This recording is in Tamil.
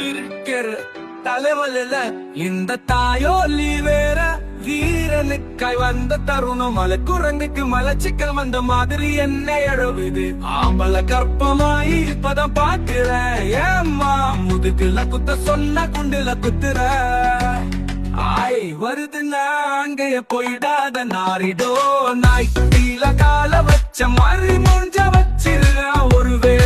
இருக்கிற தலைவலில இந்த தாயோலி வேற வீரனுக்காய் வந்த தருணம் மலை குரங்குக்கு மலைச்சிக்கல் வந்த மாதிரி என்ன எழுவுது ஆம்பளை கற்பமாயி இப்பதான் பாக்குறேன் ஏம்மா முதுகுல குத்த சொன்ன குண்டுல குத்துற ஆய் வருதுன்னா அங்கேய போயிடாத நாரிடோ நாய் கீழ கால வச்ச மாதிரி மூஞ்ச வச்சிருக்க ஒருவே